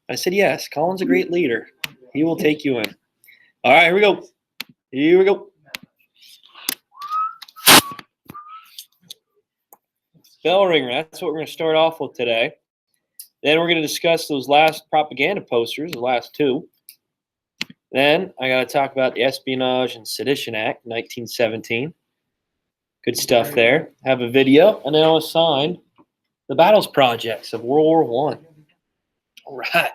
I said, yes, Colin's a great leader. He will take you in. All right, here we go. Here we go. Bell ringer. That's what we're going to start off with today. Then we're going to discuss those last propaganda posters, the last two. Then I got to talk about the Espionage and Sedition Act, 1917. Good stuff there. Have a video, and then I'll assign the battles projects of World War I. All right.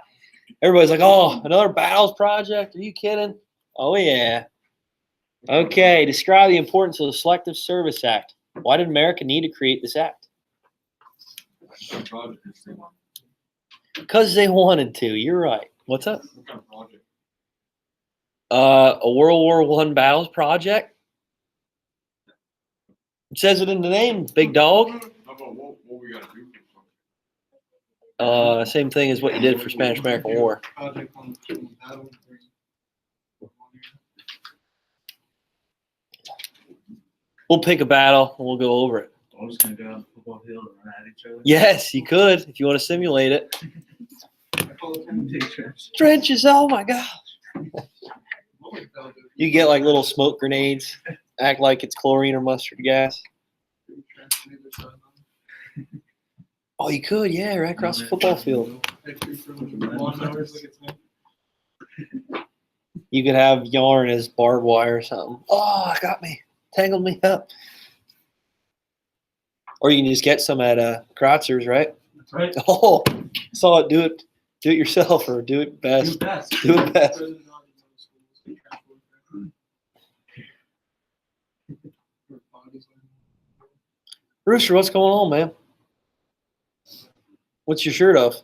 Everybody's like, oh, another battles project? Are you kidding? Oh, yeah. Okay, describe the importance of the Selective Service Act. Why did America need to create this act? Because they wanted to. You're right. What's up? A World War I battles project? It says it in the name, big dog. Same thing as what you did for Spanish-American War. We'll pick a battle and we'll go over it. I'm just going to go on the football field and run at each other. Yes, you could if you want to simulate it. Trenches, oh my gosh. You get like little smoke grenades, act like it's chlorine or mustard gas. Oh, you could, yeah, right across the football field. You could have yarn as barbed wire or something. Oh, got me. Tangled me up. Or you can just get some at Kratzer's, right? That's right. Oh, saw it. Do it yourself or do it best. Do it best. Rooster, what's going on, man? What's your shirt of?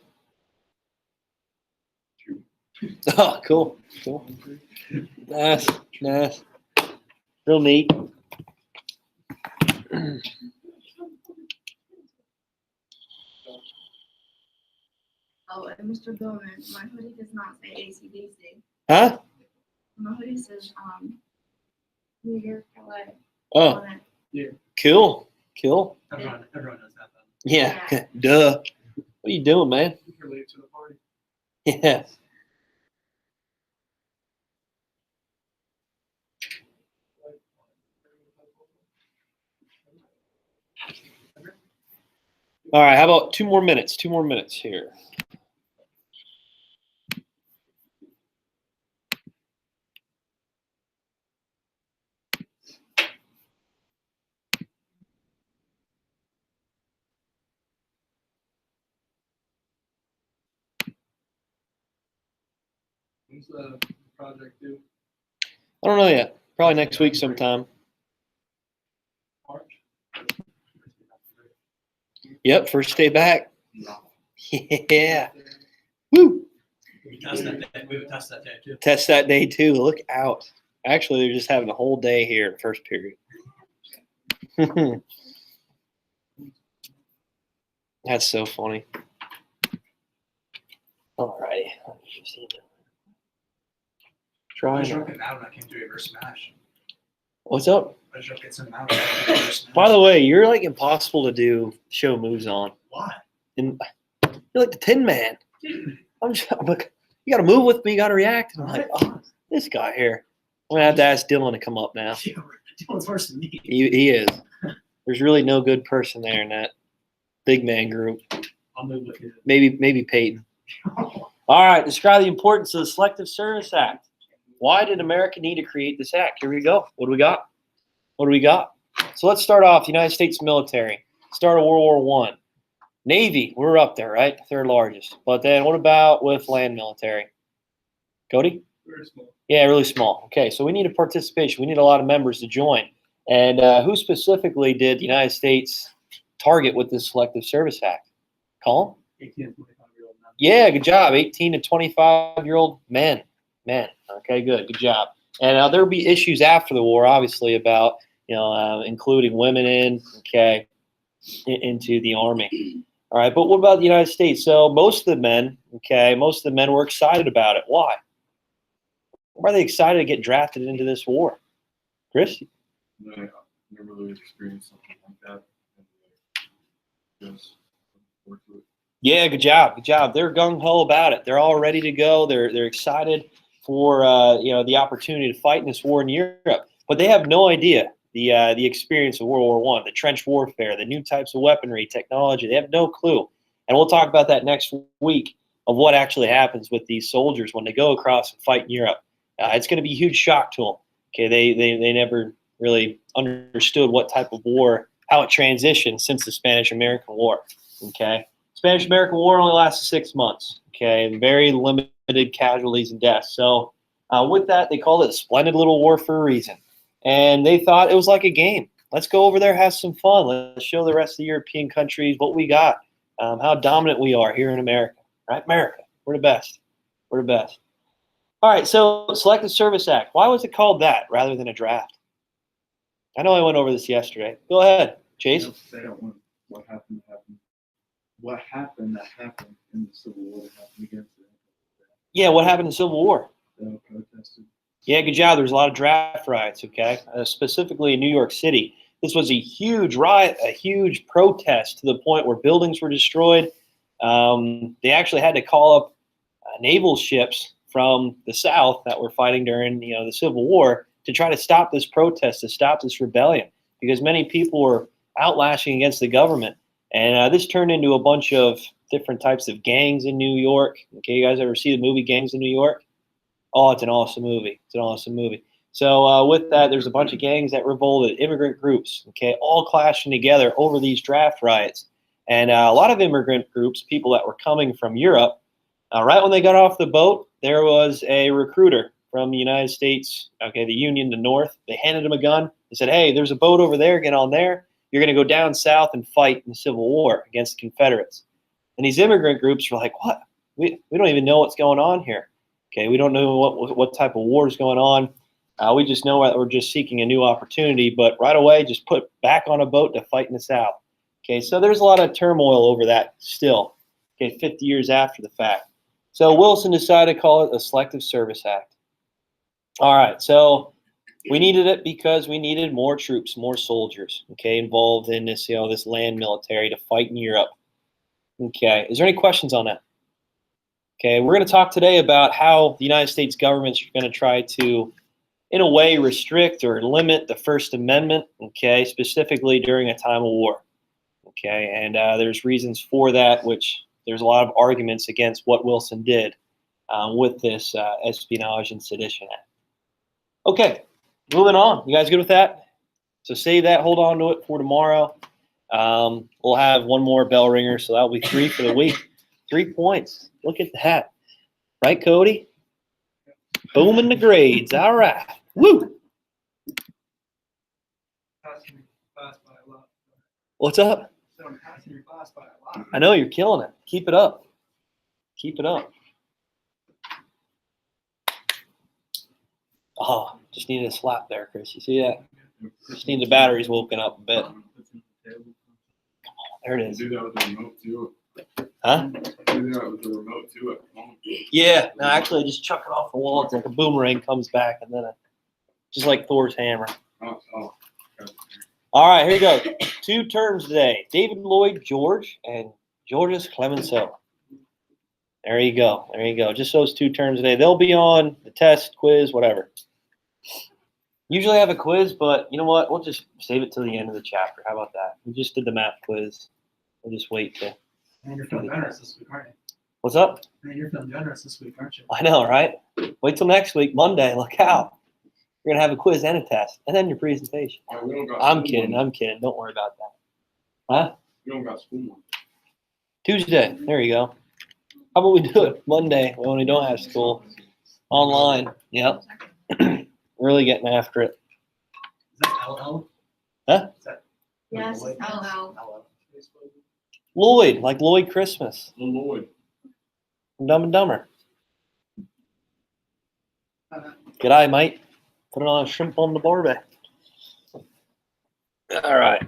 Oh, cool. Cool. Nice. Nice. Real neat. Oh, and Mr. Billman, my hoodie does not say ACDC. Huh? My hoodie says New York, LA. Oh, Yeah. cool. Cool. Everyone knows that. Yeah. Duh. What are you doing, man? You're late to the party. Yeah. All right. How about 2 more minutes? 2 more minutes here. When's the project due? I don't know yet. Probably next week sometime. March? Yep. First day back. No. Yeah. Woo. We would test that day too. Test that day too. Look out. Actually, they're just having a whole day here, first period. That's so funny. All righty. I was Try. drunk out and I came to reverse smash. What's up? I was drunk at some out and I came to reverse smash. By the way, you're like impossible to do show moves on. Why? And you're like the Tin Man. I'm like, you got to move with me. You got to react. And I'm like, oh, this guy here. I'm going to have to ask Dylan to come up now. Dylan's worse than me. He is. There's really no good person there in that big man group. I'll move with you. Maybe Peyton. All right. Describe the importance of the Selective Service Act. Why did America need to create this act? Here we go. What do we got? What do we got? So let's start off. The United States military. Start of World War I. Navy, we're up there, right? Third largest. But then what about with land military? Cody? Very small. Yeah, really small. Okay, so we need a participation. We need a lot of members to join. And who specifically did the United States target with this Selective Service Act? Colin? 18 and 25-year-old men. Yeah, good job. 18 to 25-year-old men. Okay, good job. And there'll be issues after the war, obviously, about including women into the army. All right, but what about the United States? So most of the men were excited about it. Why? Why are they excited to get drafted into this war? Chris? I never really experienced something like that. And just look forward to it. Yeah, good job, good job. They're gung ho about it. They're all ready to go. They're excited for the opportunity to fight in this war in Europe, but they have no idea the experience of World War One, the trench warfare, the new types of weaponry, technology. They have no clue, and we'll talk about that next week of what actually happens with these soldiers when they go across and fight in Europe. It's going to be a huge shock to them. Okay, they never really understood what type of war, how it transitioned since the Spanish-American War. Okay. Spanish-American War only lasted 6 months. Okay, very limited casualties and deaths. So with that, they called it a splendid little war for a reason. And they thought it was like a game. Let's go over there, have some fun. Let's show the rest of the European countries what we got, how dominant we are here in America. Right, America, we're the best. We're the best. All right, so Selective Service Act. Why was it called that rather than a draft? I know I went over this yesterday. Go ahead, Chase. They don't want what happened to happen. What happened that happened in the Civil War that happened against them. Yeah, what happened in the Civil War? They all protested. Yeah, good job. There's a lot of draft riots, okay? Specifically in New York City. This was a huge riot, a huge protest to the point where buildings were destroyed. They actually had to call up naval ships from the South that were fighting during the Civil War to try to stop this protest, to stop this rebellion, because many people were outlashing against the government. And this turned into a bunch of different types of gangs in New York. Okay, you guys ever see the movie Gangs in New York? Oh, it's an awesome movie. It's an awesome movie. So with that, there's a bunch of gangs that revolted, immigrant groups, okay, all clashing together over these draft riots. And a lot of immigrant groups, people that were coming from Europe, right when they got off the boat, there was a recruiter from the United States, okay, the Union, the North. They handed him a gun. They said, hey, there's a boat over there. Get on there. You're going to go down south and fight in the Civil War against the Confederates. And these immigrant groups were like, what? We don't even know what's going on here. Okay, we don't know what type of war is going on. We just know that we're just seeking a new opportunity, but right away, just put back on a boat to fight in the South. Okay, so there's a lot of turmoil over that still, okay, 50 years after the fact. So Wilson decided to call it the Selective Service Act. All right, so we needed it because we needed more troops, more soldiers, okay, involved in this, this land military to fight in Europe. Okay, is there any questions on that? Okay, we're going to talk today about how the United States government is going to try to, in a way, restrict or limit the First Amendment, okay, specifically during a time of war. Okay, and there's reasons for that, which there's a lot of arguments against what Wilson did with this Espionage and Sedition Act. Okay, moving on. You guys good with that? So save that, hold on to it for tomorrow. We'll have one more bell ringer, so that'll be 3 for the week. 3 points. Look at that. Right, Cody? Booming the grades. All right. Woo! Passing your class by a lot. What's up? So I'm passing your class by a lot. I know you're killing it. Keep it up. Keep it up. Oh, just needed a slap there, Chris. You see that? Just need the batteries woken up a bit. There it is. Do that with the remote too. Huh? Do that with the remote too at home. Yeah. No, actually, I just chuck it off the wall. It's like a boomerang comes back, and then just like Thor's hammer. Oh. All right, here you go. 2 terms today. David Lloyd George and Georges Clemenceau. There you go. There you go. Just those 2 terms today. They'll be on the test, quiz, whatever. Usually I have a quiz, but you know what? We'll just save it till the end of the chapter. How about that? We just did the math quiz. We'll just wait to. And you're feeling generous this week, aren't you? What's up? And you're feeling generous this week, aren't you? I know, right? Wait till next week, Monday. Look out. You're going to have a quiz and a test, and then your presentation. I'm kidding. I'm kidding. Don't worry about that. Huh? You don't got school Monday. Tuesday. There you go. How about we do it Monday when we don't have school? Online. Yep. Really getting after it. Is that LL? Huh? Is that Yes, Lloyd? LL. LL. Lloyd, like Lloyd Christmas. Little Lloyd. From Dumb and Dumber. G'day, mate. Put it on a shrimp on the barbie. All right.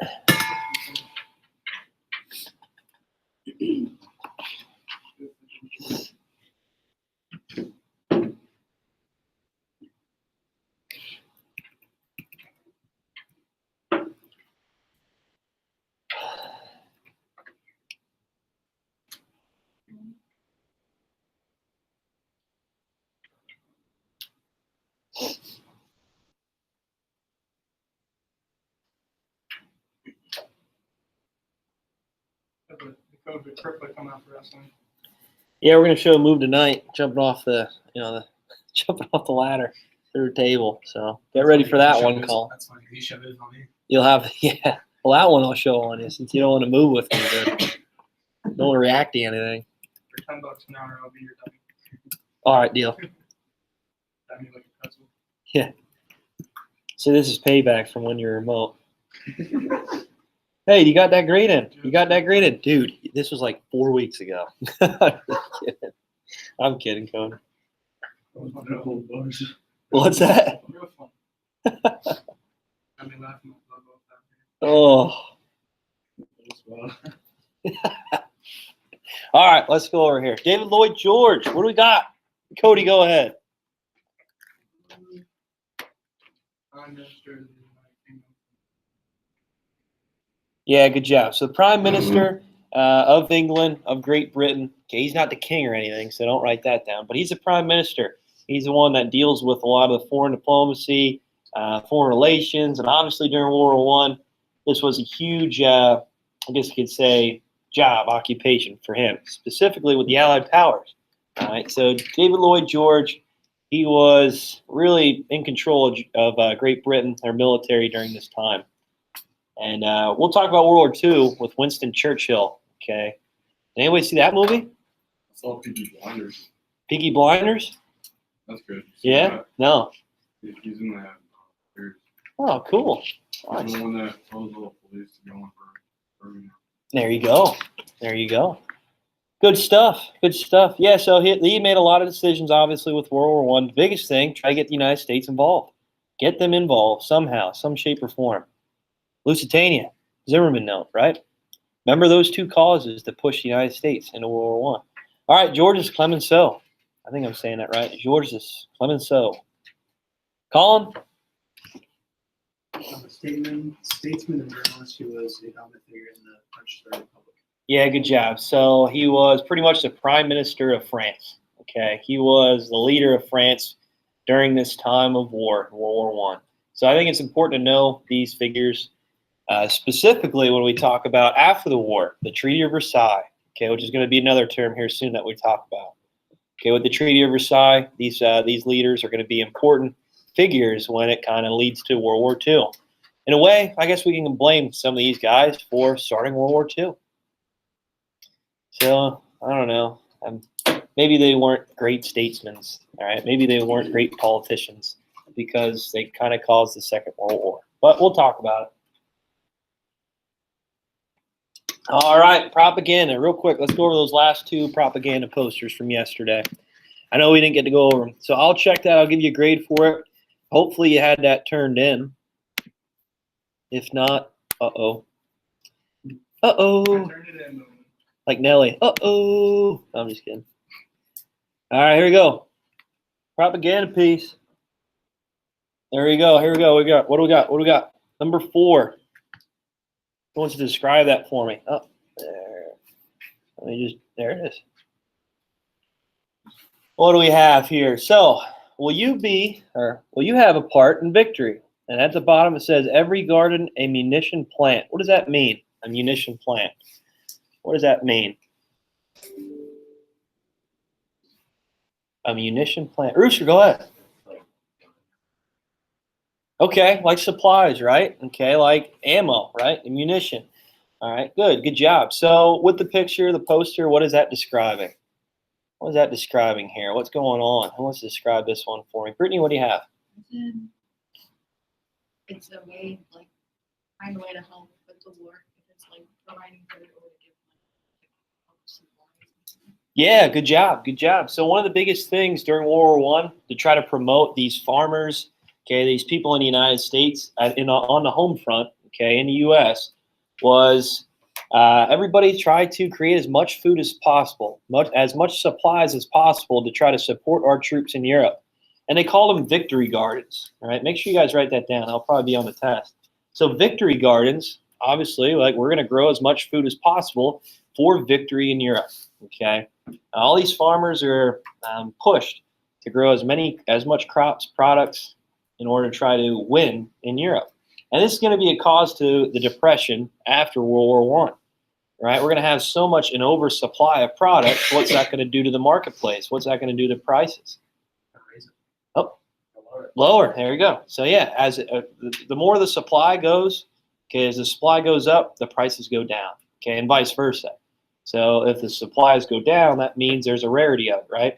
COVID quickly come out for wrestling. Yeah, we're gonna show a move tonight, jumping off the jumping off the ladder through the table. So get ready for that one, Cole. That's funny. You shove it on me. You'll have yeah. Well, that one I'll show on you since you don't want to move with me. Then. Don't want to react to anything. For $10 an hour, I'll be your dummy. All right, deal. Dummy like a pretzel. Yeah. So this is payback from when you're remote. Hey, you got that grade in. You got that grade in. Dude, this was like 4 weeks ago. I'm kidding, Cody. What's that? Real fun. I mean, laughing about both that. Oh. All right, let's go over here. David Lloyd George, what do we got? Cody, go ahead. Prime Minister of the United Kingdom. Yeah, good job. So the Prime Minister of England, of Great Britain. Okay, he's not the king or anything, so don't write that down. But he's the Prime Minister. He's the one that deals with a lot of the foreign diplomacy, foreign relations, and obviously during World War One, this was a huge, I guess you could say, job, occupation for him, specifically with the Allied powers. All right, so David Lloyd George, he was really in control of Great Britain, their military during this time. And we'll talk about World War II with Winston Churchill. Okay, did anybody see that movie? I saw Peaky Blinders. Peaky Blinders? That's good. Yeah? No. He's in that. Oh, cool. I'm Nice. the one that told the police to go in for There you go. There you go. Good stuff. Good stuff. Yeah, so he made a lot of decisions, obviously, with World War One. The biggest thing, try to get the United States involved. Get them involved somehow, some shape or form. Lusitania, Zimmerman note, right? Remember those two causes that pushed the United States into World War One. All right, George's Clemenceau. I think I'm saying that right. George's Clemenceau. Colin? A statesman and journalist who was a dominant figure in the French Third Republic. Yeah, good job. So he was pretty much the Prime Minister of France. Okay, he was the leader of France during this time of war, World War One. So I think it's important to know these figures, specifically when we talk about after the war, the Treaty of Versailles. Okay, which is going to be another term here soon that we talk about. Okay, with the Treaty of Versailles, these leaders are going to be important figures when it kind of leads to World War II. In a way, I guess we can blame some of these guys for starting World War II. So, I don't know. Maybe they weren't great statesmen, all right? Maybe they weren't great politicians because they kind of caused the Second World War. But we'll talk about it. All right, propaganda. Real quick, let's go over those last two propaganda posters from yesterday. I know we didn't get to go over them, so I'll check that. I'll give you a grade for it. Hopefully you had that turned in. If not, uh-oh. Uh-oh. I turned it in. Like Nelly. Uh-oh. I'm just kidding. All right, here we go. Propaganda piece. There we go. Here we go. What do we got? What do we got? Number 4. Who wants to describe that for me? Oh, there. There it is. What do we have here? So, will you have a part in victory? And at the bottom it says, every garden a munition plant. What does that mean? A munition plant. What does that mean? A munition plant. Rooster, go ahead. Okay, like supplies, right? Okay, like ammo, right? Ammunition. All right, good job. So with the picture, the poster, what is that describing? What is that describing here? What's going on? Who wants to describe this one for me? Brittany, what do you have? It's a way, like, find a way to help with the war. If it's like providing food or to give help supplies. Yeah, good job, good job. So one of the biggest things during World War One to try to promote these farmers, okay, these people in the United States on the home front, okay, in the U.S. was everybody tried to create as much food as possible, as much supplies as possible to try to support our troops in Europe. And they called them victory gardens. All right, make sure you guys write that down. I'll probably be on the test. So victory gardens, obviously, like we're going to grow as much food as possible for victory in Europe. Okay, all these farmers are pushed to grow as much crops, products in order to try to win in Europe. And this is going to be a cause to the depression after World War I. right? We're going to have so much an oversupply of products. What's that going to do to the marketplace? What's that going to do to prices? Raise it. Oh, Lower it. lower. There you go. So yeah, as the more the supply goes, okay, as the supply goes up, the prices go down, okay, and vice versa. So if the supplies go down, that means there's a rarity of it, right?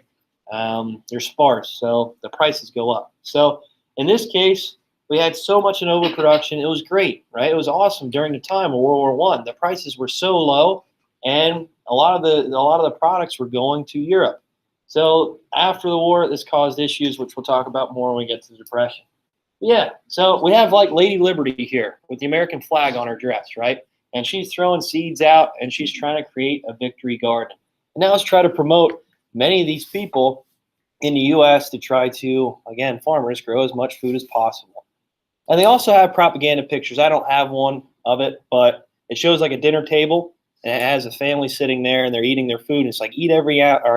They're sparse, so the prices go up. So in this case, we had so much in overproduction. It was great, right? It was awesome during the time of World War I. The prices were so low, and a lot of the products were going to Europe. So after the war, this caused issues, which we'll talk about more when we get to the Depression. Yeah, so we have like Lady Liberty here with the American flag on her dress, right? And she's throwing seeds out, and she's trying to create a victory garden. And now let's try to promote many of these people in the U.S. to try to, again, farmers grow as much food as possible. And they also have propaganda pictures. I don't have one of it, but it shows like a dinner table, and it has a family sitting there, and they're eating their food. And it's like eat every item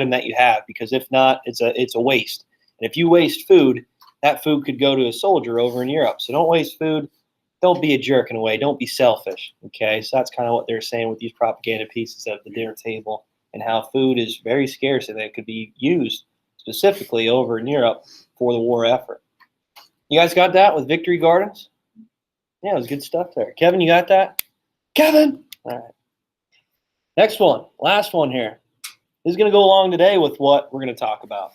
that you have, because if not, it's a waste. And if you waste food, that food could go to a soldier over in Europe. So don't waste food. Don't be a jerk in a way. Don't be selfish. Okay, so that's kind of what they're saying with these propaganda pieces of the dinner table, and how food is very scarce and that it could be used specifically over in Europe for the war effort. You guys got that with Victory Gardens? Yeah, it was good stuff there. Kevin, you got that? Kevin! All right. Next one, last one here. This is going to go along today with what we're going to talk about.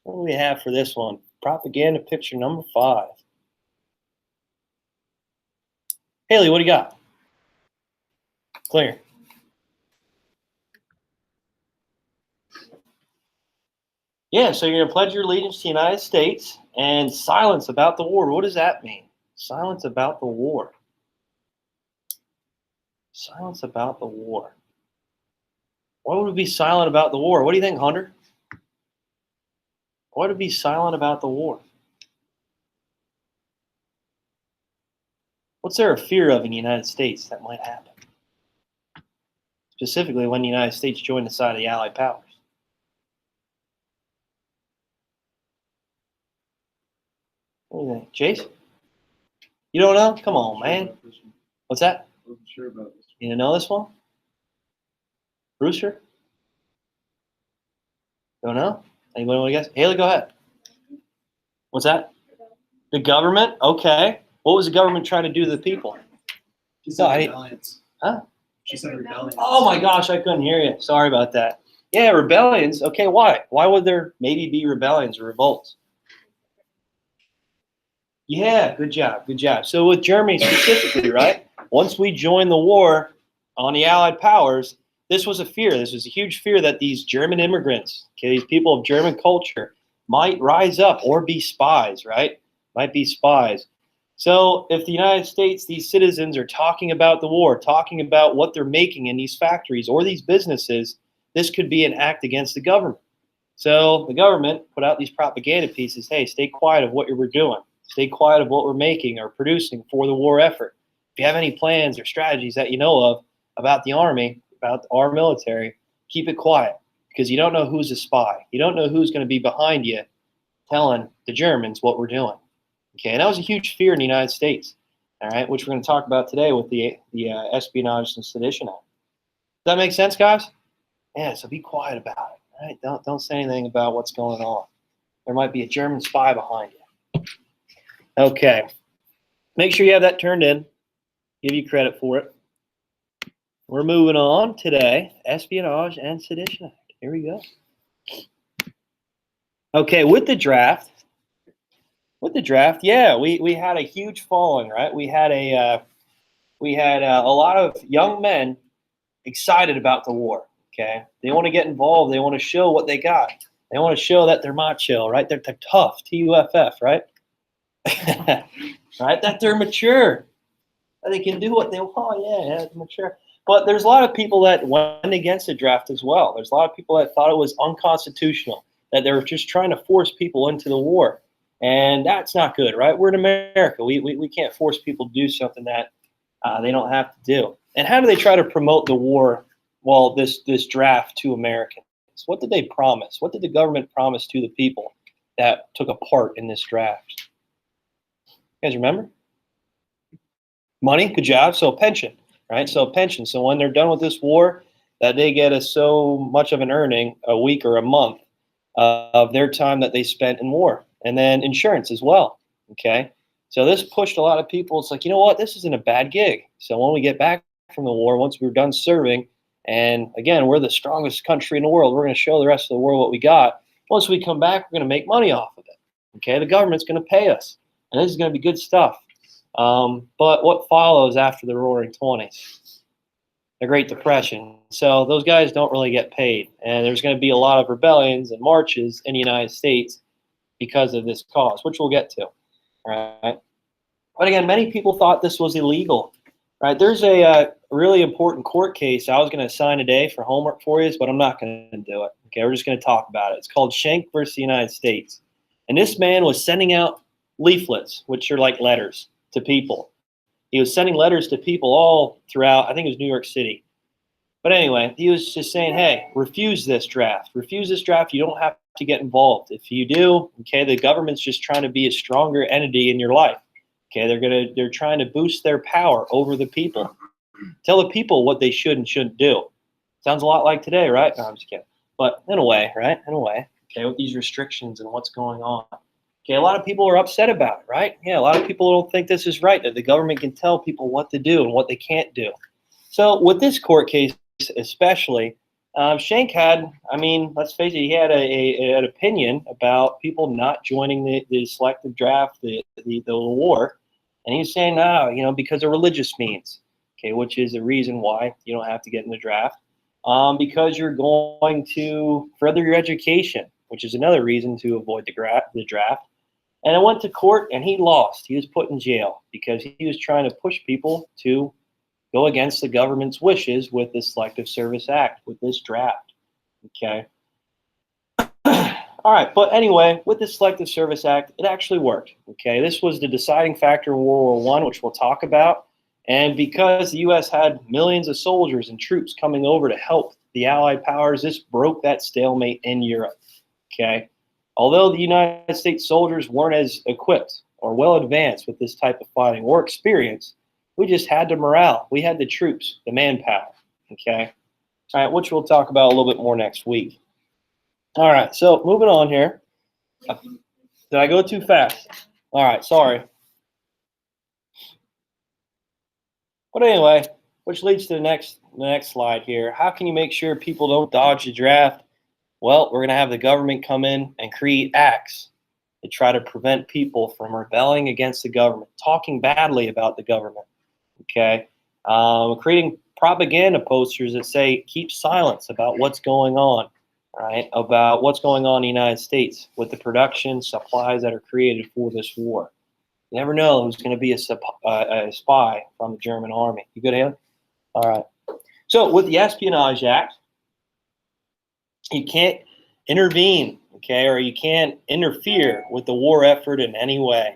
What do we have for this one? Propaganda picture number 5. Haley, what do you got? Clear. Yeah, so you're going to pledge your allegiance to the United States and silence about the war. What does that mean? Silence about the war. Silence about the war. Why would we be silent about the war? What do you think, Hunter? Why would we be silent about the war? What's there a fear of in the United States that might happen? Specifically when the United States joined the side of the Allied powers. What do you think, Chase? You don't know? Come on, man. What's that? I wasn't sure about this. You didn't know this one? Brewster? Don't know? Anybody want to guess? Haley, go ahead. What's that? The government? Okay. What was the government trying to do to the people? She said No, I- rebellions. Huh? She said rebellions. Oh my gosh, I couldn't hear you. Sorry about that. Yeah, rebellions. Okay, why? Why would there maybe be rebellions or revolts? Yeah, good job, good job. So with Germany specifically, right? Once we joined the war on the Allied powers, this was a fear. This was a huge fear that these German immigrants, okay, these people of German culture, might rise up or be spies, right? Might be spies. So if the United States, these citizens are talking about the war, talking about what they're making in these factories or these businesses, this could be an act against the government. So the government put out these propaganda pieces. Hey, stay quiet of what we're doing. Stay quiet of what we're making or producing for the war effort. If you have any plans or strategies that you know of about the Army, about our military, keep it quiet, because you don't know who's a spy. You don't know who's going to be behind you telling the Germans what we're doing. Okay, and that was a huge fear in the United States, all right, which we're going to talk about today with the Espionage and Sedition Act. Does that make sense, guys? Yeah, so be quiet about it, all right? Don't say anything about what's going on. There might be a German spy behind you. Okay, make sure you have that turned in. Give you credit for it. We're moving on today, Espionage and Sedition Act. Here we go. Okay, with the draft, yeah, we had a huge following, right? We had a lot of young men excited about the war. Okay, they want to get involved. They want to show what they got. They want to show that they're macho, right? They're tough, T-U-F-F, right? Right? That they're mature. That they can do what they want. Yeah, they're mature. But there's a lot of people that went against the draft as well. There's a lot of people that thought it was unconstitutional, that they were just trying to force people into the war. And that's not good, right? We're in America. We can't force people to do something that they don't have to do. And how do they try to promote the war, well, this draft to Americans? What did they promise? What did the government promise to the people that took a part in this draft? You guys remember? Money, good job. So a pension, right? So a pension. So when they're done with this war, that they get so much of an earning a week or a month of their time that they spent in war, and then insurance as well. Okay, so this pushed a lot of people. It's like, you know what, this isn't a bad gig. So when we get back from the war, once we're done serving, and again, we're the strongest country in the world, we're going to show the rest of the world what we got. Once we come back, we're going to make money off of it. Okay, the government's going to pay us, and this is going to be good stuff. But what follows after the Roaring '20s? The Great Depression. So those guys don't really get paid, and there's going to be a lot of rebellions and marches in the United States because of this cause, which we'll get to. Right? But again, many people thought this was illegal. Right? There's a really important court case I was going to assign today for homework for you, but I'm not going to do it. Okay, we're just going to talk about it. It's called Schenck versus the United States, and this man was sending out leaflets, which are like letters to people. He was sending letters to people all throughout, I think it was New York City. But anyway, he was just saying, hey, refuse this draft. Refuse this draft. You don't have to get involved. If you do, okay, the government's just trying to be a stronger entity in your life. Okay, they're trying to boost their power over the people. Tell the people what they should and shouldn't do. Sounds a lot like today, right? No, I'm just kidding. But in a way, right? In a way, okay, with these restrictions and what's going on. Okay, a lot of people are upset about it, right? Yeah, a lot of people don't think this is right, that the government can tell people what to do and what they can't do. So with this court case especially, Schenck had, I mean, let's face it, he had an opinion about people not joining the selective draft, the war. And he was saying, no, you know, because of religious means, okay, which is a reason why you don't have to get in the draft. Because you're going to further your education, which is another reason to avoid the draft. And I went to court, and he lost. He was put in jail because he was trying to push people to go against the government's wishes with the Selective Service Act, with this draft. Okay. All right. But anyway, with the Selective Service Act, it actually worked. Okay. This was the deciding factor in World War I, which we'll talk about. And because the U.S. had millions of soldiers and troops coming over to help the Allied powers, this broke that stalemate in Europe. Okay. Although the United States soldiers weren't as equipped or well advanced with this type of fighting or experience, we just had the morale. We had the troops, the manpower. Okay. All right, which we'll talk about a little bit more next week. All right, so moving on here. Did I go too fast? All right, sorry. But anyway, which leads to the next slide here. How can you make sure people don't dodge the draft? Well, we're going to have the government come in and create acts to try to prevent people from rebelling against the government, talking badly about the government, okay? Creating propaganda posters that say, keep silence about what's going on, right? About what's going on in the United States with the production supplies that are created for this war. You never know who's going to be a spy from the German army. You good, Haley? All right. So with the Espionage Act, you can't intervene, okay, or you can't interfere with the war effort in any way.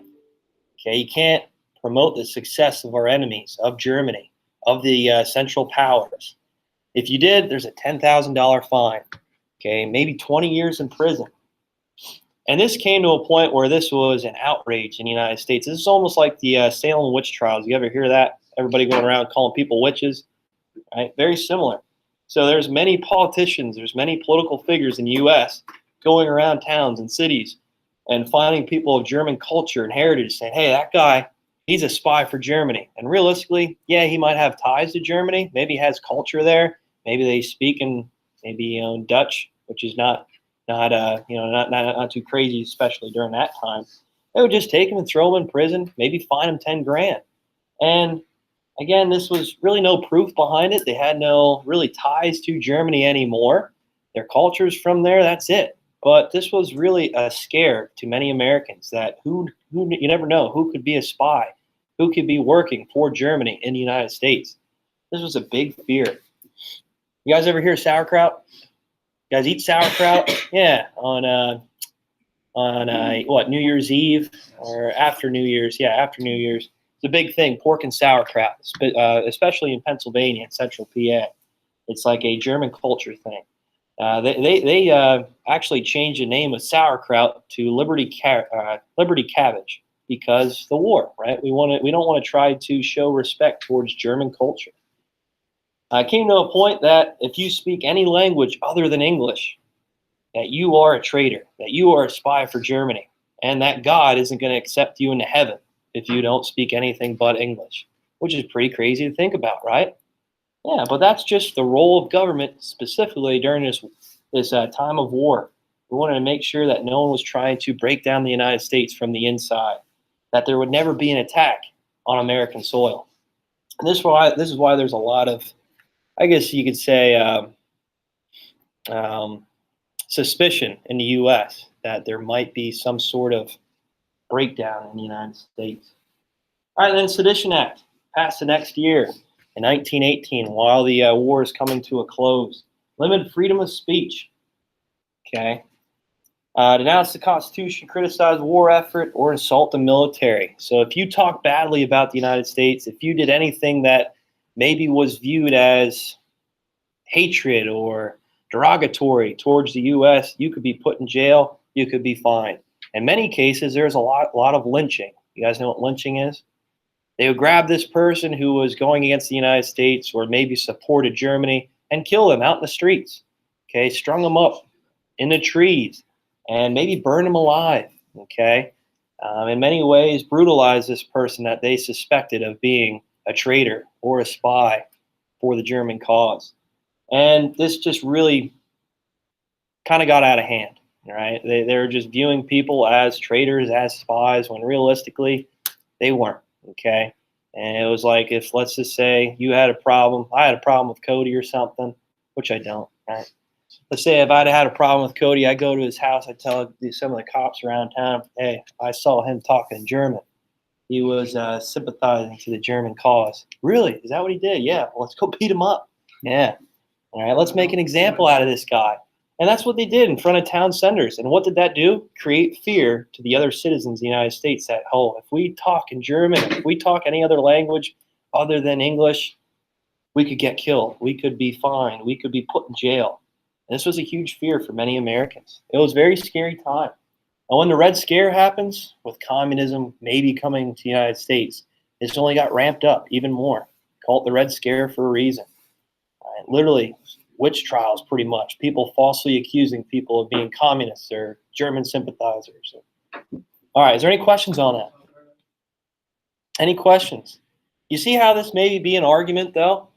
Okay, you can't promote the success of our enemies, of Germany, of the Central Powers. If you did, there's a $10,000 fine, okay, maybe 20 years in prison. And this came to a point where this was an outrage in the United States. This is almost like the Salem witch trials. You ever hear that? Everybody going around calling people witches, right? Very similar. So there's many politicians, there's many political figures in the U.S. going around towns and cities and finding people of German culture and heritage saying, hey, that guy, he's a spy for Germany. And realistically, yeah, he might have ties to Germany. Maybe he has culture there. Maybe they speak in Dutch, which is not too crazy, especially during that time. They would just take him and throw him in prison, maybe fine him 10 grand. And again, this was really no proof behind it. They had no really ties to Germany anymore. Their culture's from there, that's it. But this was really a scare to many Americans that who you never know who could be a spy, who could be working for Germany in the United States. This was a big fear. You guys ever hear sauerkraut? You guys eat sauerkraut? Yeah, on New Year's Eve or after New Year's? Yeah, after New Year's. It's a big thing, pork and sauerkraut, especially in Pennsylvania and central PA. It's like a German culture thing. They actually changed the name of sauerkraut to Liberty Cabbage because the war, right? We don't want to try to show respect towards German culture. I came to a point that if you speak any language other than English, that you are a traitor, that you are a spy for Germany, and that God isn't going to accept you into heaven if you don't speak anything but English, which is pretty crazy to think about, right? Yeah, but that's just the role of government specifically during this time of war. We wanted to make sure that no one was trying to break down the United States from the inside, that there would never be an attack on American soil. And this is why there's a lot of, I guess you could say, suspicion in the U.S. that there might be some sort of breakdown in the United States. All right, then Sedition Act passed the next year in 1918 while the war is coming to a close. Limited freedom of speech. Okay. Denounce the Constitution, criticize war effort, or insult the military. So if you talk badly about the United States, if you did anything that maybe was viewed as hatred or derogatory towards the U.S., you could be put in jail, you could be fined. In many cases, there's a lot of lynching. You guys know what lynching is? They would grab this person who was going against the United States or maybe supported Germany and kill them out in the streets. Okay, strung them up in the trees and maybe burn them alive. Okay, in many ways, brutalize this person that they suspected of being a traitor or a spy for the German cause. And this just really kind of got out of hand, right? They were just viewing people as traitors, as spies, when realistically, they weren't, okay? And it was like if, let's just say, you had a problem, I had a problem with Cody or something, which I don't, right? Let's say if I'd had a problem with Cody, I go to his house, I tell some of the cops around town, hey, I saw him talking German. He was sympathizing to the German cause. Really? Is that what he did? Yeah, well, let's go beat him up. Yeah. All right, let's make an example out of this guy. And that's what they did in front of town centers. And what did that do? Create fear to the other citizens of the United States that, oh, if we talk in German, if we talk any other language other than English, we could get killed. We could be fined. We could be put in jail. And this was a huge fear for many Americans. It was a very scary time. And when the Red Scare happens, with communism maybe coming to the United States, it's only got ramped up even more. Call it the Red Scare for a reason. Literally, witch trials, pretty much. People falsely accusing people of being communists or German sympathizers. All right, is there any questions on that? Any questions? You see how this may be an argument, though?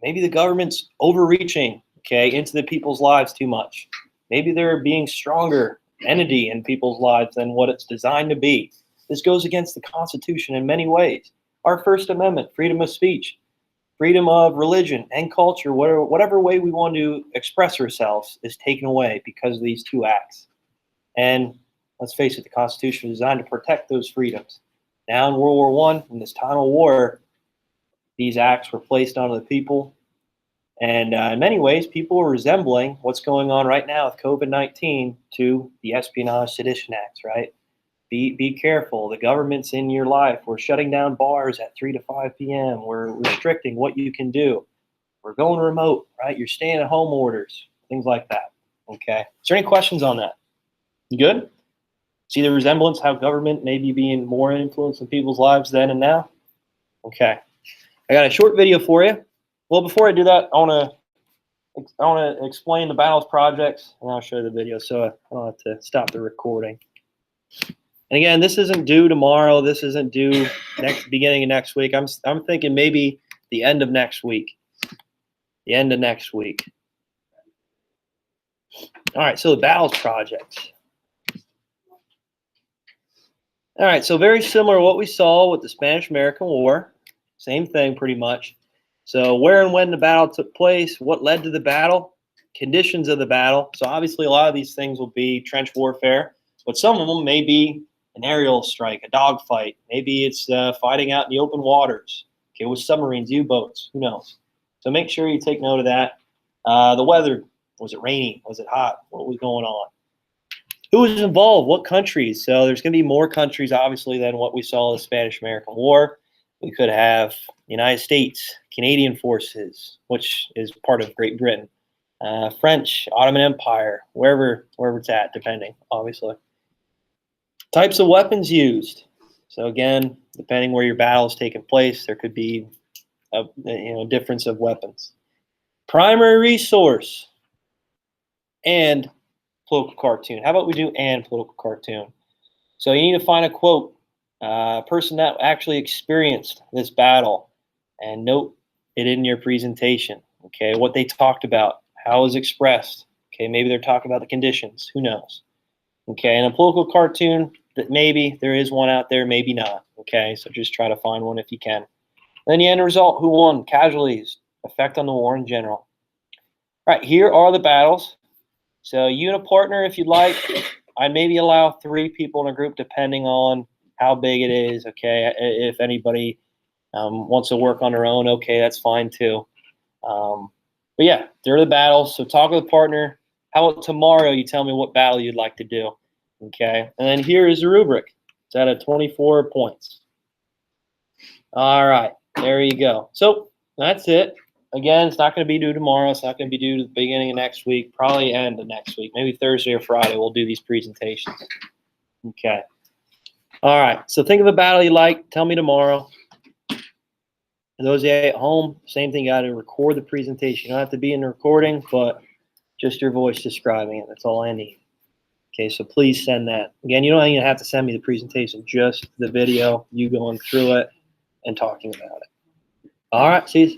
Maybe the government's overreaching, okay, into the people's lives too much. Maybe they're being stronger entity in people's lives than what it's designed to be. This goes against the Constitution in many ways. Our First Amendment, freedom of speech, freedom of religion and culture, whatever way we want to express ourselves is taken away because of these two acts. And let's face it, the Constitution was designed to protect those freedoms. Now in World War I, in this time of war, these acts were placed onto the people. And in many ways, people are resembling what's going on right now with COVID-19 to the Espionage Sedition Act, right? Be careful. The government's in your life. We're shutting down bars at 3 to 5 p.m. We're restricting what you can do. We're going remote, right? You're staying at home orders, things like that. Okay. Is there any questions on that? You good? See the resemblance, how government may be being more influence in people's lives then and now? Okay. I got a short video for you. Well, before I do that, I want to explain the battles projects, and I'll show you the video, so I don't have to stop the recording. And again, this isn't due tomorrow. This isn't due beginning of next week. I'm thinking maybe the end of next week. The end of next week. All right, so the battles projects. All right, so very similar to what we saw with the Spanish-American War. Same thing pretty much. So where and when the battle took place, what led to the battle, conditions of the battle. So obviously a lot of these things will be trench warfare, but some of them may be an aerial strike, a dogfight. Maybe it's fighting out in the open waters, okay, with submarines, U-boats, who knows. So make sure you take note of that. The weather, was it rainy? Was it hot? What was going on? Who was involved? What countries? So there's going to be more countries, obviously, than what we saw in the Spanish-American War. We could have the United States, Canadian forces, which is part of Great Britain, French, Ottoman Empire, wherever it's at, depending, obviously. Types of weapons used. So again, depending where your battle is taking place, there could be a difference of weapons. Primary resource and political cartoon. How about we do and political cartoon? So you need to find a quote, a person that actually experienced this battle, and note it in your presentation. Okay, what they talked about, how it was expressed. Okay, maybe they're talking about the conditions. Who knows? Okay, and a political cartoon, that maybe there is one out there, maybe not. Okay, so just try to find one if you can. And then the end result, who won, casualties, effect on the war in general. All right, here are the battles. So you and a partner, if you'd like, I'd maybe allow 3 people in a group depending on how big it is. Okay, if anybody wants to work on their own, okay, that's fine too. But yeah, they're the battles. So talk with a partner. How about tomorrow you tell me what battle you'd like to do? Okay, and then here is the rubric. It's out of 24 points. All right, there you go. So that's it. Again, it's not going to be due tomorrow. It's not going to be due to the beginning of next week, probably end of next week. Maybe Thursday or Friday we'll do these presentations. Okay. All right, so think of a battle you like. Tell me tomorrow. For those of you at home, same thing. You got to record the presentation. You don't have to be in the recording, but just your voice describing it. That's all I need. Okay, so please send that. Again, you don't even have to send me the presentation, just the video, you going through it and talking about it. All right, see you.